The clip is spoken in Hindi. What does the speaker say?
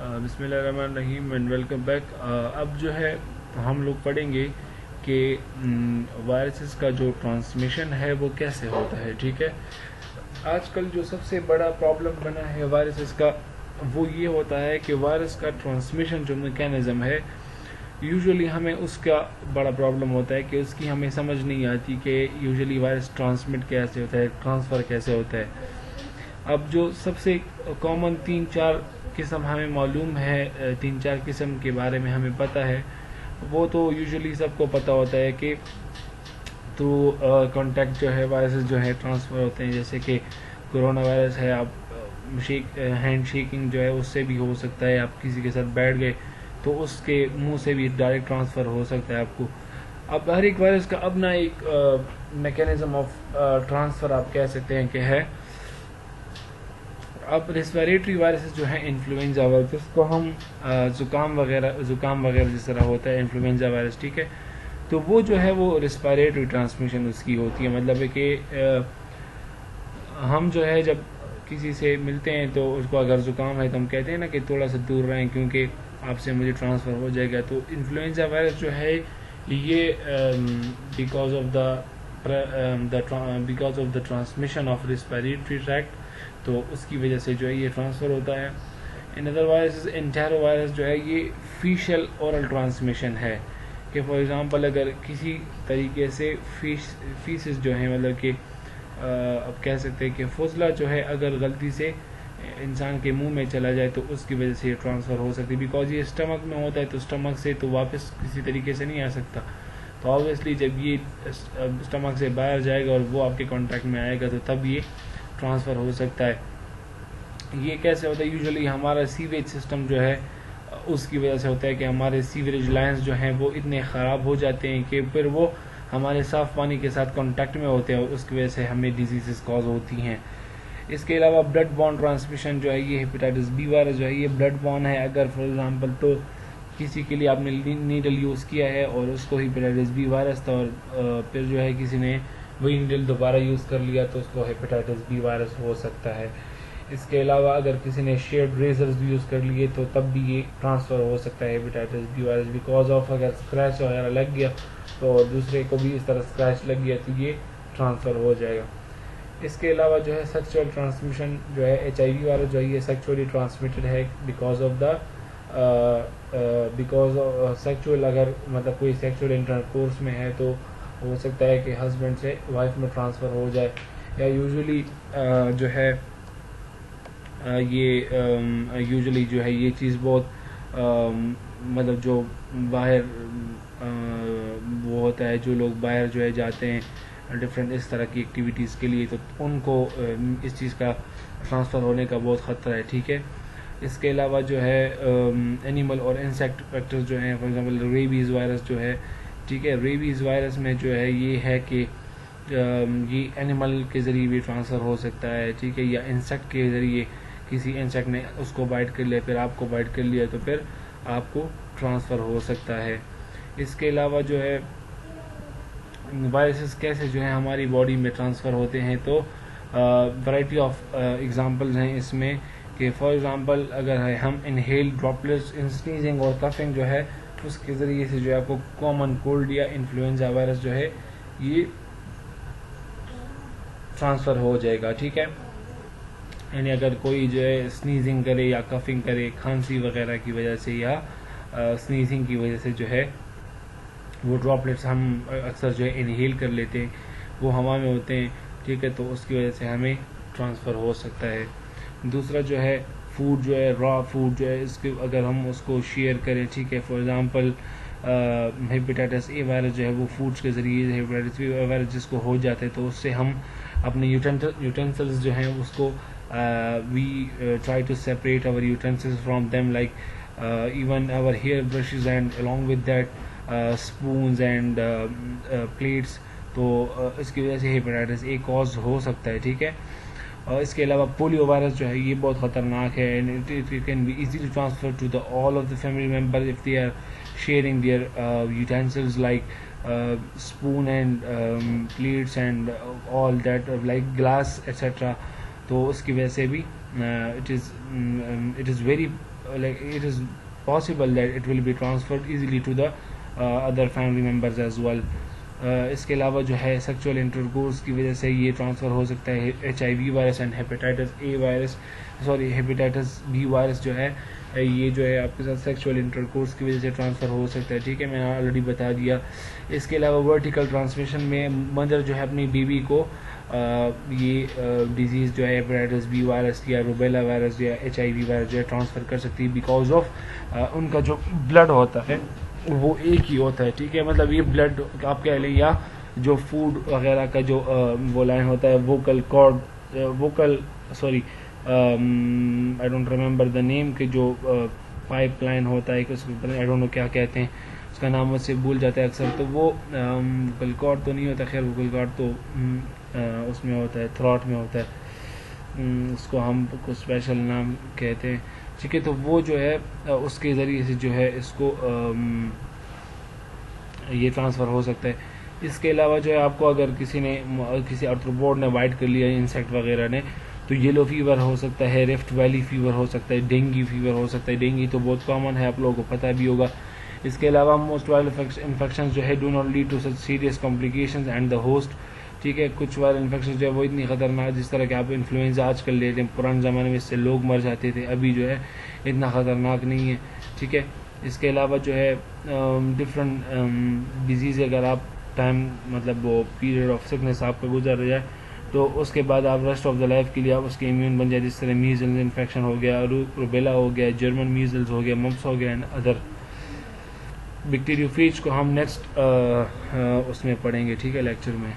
बिस्मिल्लाहिर्रहमानिर्रहीम एंड वेलकम बैक। अब जो है हम लोग पढ़ेंगे कि वायरसेस का जो ट्रांसमिशन है वो कैसे होता है। ठीक है, आजकल जो सबसे बड़ा प्रॉब्लम बना है वायरसेस का वो ये होता है कि वायरस का ट्रांसमिशन जो मैकेनिज़्म है, यूजुअली हमें उसका बड़ा प्रॉब्लम होता है कि उसकी हमें समझ नहीं आती कि यूजुअली वायरस ट्रांसमिट कैसे होता है, ट्रांसफ़र कैसे होता है। अब जो सबसे कॉमन 3-4 किस्म हमें मालूम है, 3-4 किस्म के बारे में हमें पता है, वो तो यूजुअली सबको पता होता है कि थ्रू कांटेक्ट जो है वायरसेस जो है ट्रांसफ़र होते हैं। जैसे कि कोरोना वायरस है, आप हैंड शेकिंग जो है उससे भी हो सकता है। आप किसी के साथ बैठ गए तो उसके मुंह से भी डायरेक्ट ट्रांसफ़र हो सकता है आपको। अब हर एक वायरस का अपना एक मैकेनिज़्म ऑफ ट्रांसफ़र आप कह सकते हैं कि है। अब रेस्पिरेटरी वायरसेस जो है इन्फ्लुएंजा वायरस, जिसको हम ज़ुकाम वगैरह जिस तरह होता है इन्फ्लुएंजा वायरस, ठीक है, तो वो जो है वो रेस्पिरेटरी ट्रांसमिशन उसकी होती है। मतलब है कि हम जो है जब किसी से मिलते हैं तो उसको अगर ज़ुकाम है तो हम कहते हैं ना कि थोड़ा सा दूर रहें क्योंकि आपसे मुझे ट्रांसफ़र हो जाएगा। तो इन्फ्लुएंजा वायरस जो है ये because of the transmission of respiratory tract, तो उसकी वजह से जो है ये ट्रांसफ़र होता है। In other virus entero virus जो है ये फीशल ओरल ट्रांसमिशन है कि फॉर एग्ज़ाम्पल अगर किसी तरीके से फीसिस जो है, मतलब कि अब कह सकते हैं कि फुजला जो है अगर गलती से इंसान के मुंह में चला जाए तो उसकी वजह से ये ट्रांसफ़र हो सकती है। बिकॉज ये स्टमक में होता है तो स्टमक से तो वापस किसी तरीके से नहीं आ सकता। तो ऑब्वियसली जब ये स्टमक से बाहर जाएगा और वो आपके कांटेक्ट में आएगा तो तब ये ट्रांसफ़र हो सकता है। ये कैसे होता है? यूजुअली हमारा सीवेज सिस्टम जो है उसकी वजह से होता है कि हमारे सीवरेज लाइन्स जो हैं वो इतने ख़राब हो जाते हैं कि फिर वो हमारे साफ़ पानी के साथ कांटेक्ट में होते हैं और उसकी वजह से हमें डिजीज़ कॉज होती हैं। इसके अलावा ब्लड बॉर्न ट्रांसमिशन जो है ये हेपेटाइटिस बी वायरस जो है ये ब्लड बॉर्न है। अगर फॉर एग्ज़ाम्पल तो किसी के लिए आपने नीडल यूज़ किया है और उसको हेपेटाइटिस बी वायरस था और फिर जो है किसी ने वही नीडल दोबारा यूज़ कर लिया तो उसको हेपेटाइटिस बी वायरस हो सकता है। इसके अलावा अगर किसी ने शेयर्ड रेजर्स भी यूज़ कर लिए तो तब भी ये ट्रांसफ़र हो सकता है hepatitis B virus, because of अगर स्क्रैच वगैरह लग गया तो दूसरे को भी इस तरह स्क्रैच लग गया तो ये ट्रांसफ़र हो जाएगा। इसके अलावा जो है सेक्सुअल ट्रांसमिशन जो है HIV वायरस जो है ये सेक्सुअली ट्रांसमिटेड है बिकॉज ऑफ सेक्सुअल, अगर मतलब कोई सेक्सुअल इंटरकोर्स में है तो हो सकता है कि हस्बैंड से वाइफ में ट्रांसफ़र हो जाए। या यूजुअली जो है ये यूजुअली जो है ये चीज़ बहुत मतलब जो बाहर वो होता है, जो लोग बाहर जो है जाते हैं डिफरेंट इस तरह की एक्टिविटीज़ के लिए, तो उनको इस चीज़ का ट्रांसफ़र होने का बहुत ख़तरा है। ठीक है, इसके अलावा जो है एनिमल और इंसेक्ट वेक्टर्स जो हैं, फॉर एग्जांपल रेबीज़ वायरस जो है, ठीक है, रेबीज़ वायरस में जो है ये है कि ये एनिमल के ज़रिए भी ट्रांसफ़र हो सकता है। ठीक है, या इंसेक्ट के ज़रिए किसी इंसेक्ट ने उसको बाइट कर लिया फिर आपको बाइट कर लिया तो फिर आपको ट्रांसफ़र हो सकता है। इसके अलावा जो है वायरसेस कैसे जो है हमारी बॉडी में ट्रांसफ़र होते हैं, तो वैरायटी ऑफ एग्जांपल्स हैं इसमें कि फॉर एग्जांपल अगर है हम इनहेल ड्रॉपलेट्स इन स्नीजिंग और कफिंग जो है उसके ज़रिए से जो है आपको कॉमन कोल्ड या इन्फ्लुएंजा वायरस जो है ये ट्रांसफ़र हो जाएगा। ठीक है, यानी अगर कोई जो है स्नीजिंग करे या कफिंग करे खांसी वगैरह की वजह से या स्नीजिंग की वजह से जो है वो ड्रॉपलेट्स हम अक्सर जो है इनहेल कर लेते हैं, वो हवा में होते हैं। ठीक है, तो उसकी वजह से हमें ट्रांसफ़र हो सकता है। दूसरा जो है फूड जो है, रॉ फूड जो है, इसके अगर हम उसको शेयर करें, ठीक है, for example hepatitis A virus जो है वो फूड्स के ज़रिए हेपेटाइटिस बी वायरस जिसको हो जाता है तो उससे हम अपने यूटेंसिल्स जो हैं उसको we try to separate our utensils from them, like even our hair brushes and along with that spoons and plates, तो इसकी वजह से हेपेटाइटिस ए कॉज हो सकता है। ठीक है, और इसके अलावा पोलियो वायरस जो है ये बहुत ख़तरनाक है and it can be easily transfer to the all of the family member if they are sharing their utensils like spoon and plates and all that like glass etc. तो उसकी वजह से भी it is very like it is possible that it will be transferred easily to the other family members as well. इसके अलावा जो है सेक्सुअल इंटरकोर्स की वजह से ये ट्रांसफ़र हो सकता है HIV virus and hepatitis A virus, sorry hepatitis B virus जो है ये जो है आपके साथ सेक्सुअल इंटरकोर्स की वजह से ट्रांसफ़र हो सकता है, ठीक है, मैंने ऑलरेडी बता दिया। इसके अलावा वर्टिकल ट्रांसमिशन में मदर जो है अपनी बेबी को ये डिजीज़ जो है हेपेटाइटिस बी वायरस या रूबेला वायरस या HIV वायरस जो है ट्रांसफ़र कर सकती है, बिकॉज ऑफ उनका जो ब्लड होता है वो एक ही होता है, ठीक है, मतलब ये ब्लड आप कह लें या जो फूड वगैरह का जो वो लाइन होता है vocal sorry I don't remember the name के जो पाइप लाइन होता है, उसको आई डोंट नो क्या कहते हैं, उसका नाम मुझसे भूल जाता है अक्सर, तो वो वोकल कॉर्ड तो नहीं होता, खैर वोकल कॉर्ड तो उसमें होता है, थ्रॉट में होता है, उसको हम कुछ स्पेशल नाम कहते हैं, ठीक है, तो वो जो है उसके ज़रिए से जो है इसको ये ट्रांसफ़र हो सकता है। इसके अलावा जो है आपको अगर किसी आर्थ्रोपोड ने बाइट कर लिया इंसेक्ट वगैरह ने, तो येलो फीवर हो सकता है, रिफ्ट वैली फीवर हो सकता है, डेंगू फीवर हो सकता है, डेंगू तो बहुत कॉमन है, आप लोगों को पता भी होगा। इसके अलावा मोस्ट वायरल इन्फेक्शन जो है do not lead to such serious complications and the host, ठीक है, कुछ वायरल इन्फेक्शन जो है वो इतनी ख़तरनाक, जिस तरह के आप इन्फ्लुएंजा आजकल लेते हैं, पुराने ज़माने में इससे लोग मर जाते थे, अभी जो है इतना ख़तरनाक नहीं है, ठीक है। इसके अलावा जो है डिफरेंट डिजीज़ अगर आप टाइम मतलब वो पीरियड ऑफ सिकनेस आपका गुजर जाए तो उसके बाद आप रेस्ट ऑफ द लाइफ के लिए आप उसके इम्यून बन जाए, जिस तरह मीजल्स इन्फेक्शन हो गया, रूबेला हो गया, जर्मन मीजल्स हो गया, मम्प्स हो गया एंड अदर। बैक्टीरियोफेज को हम नेक्स्ट उसमें पढ़ेंगे, ठीक है, लेक्चर में।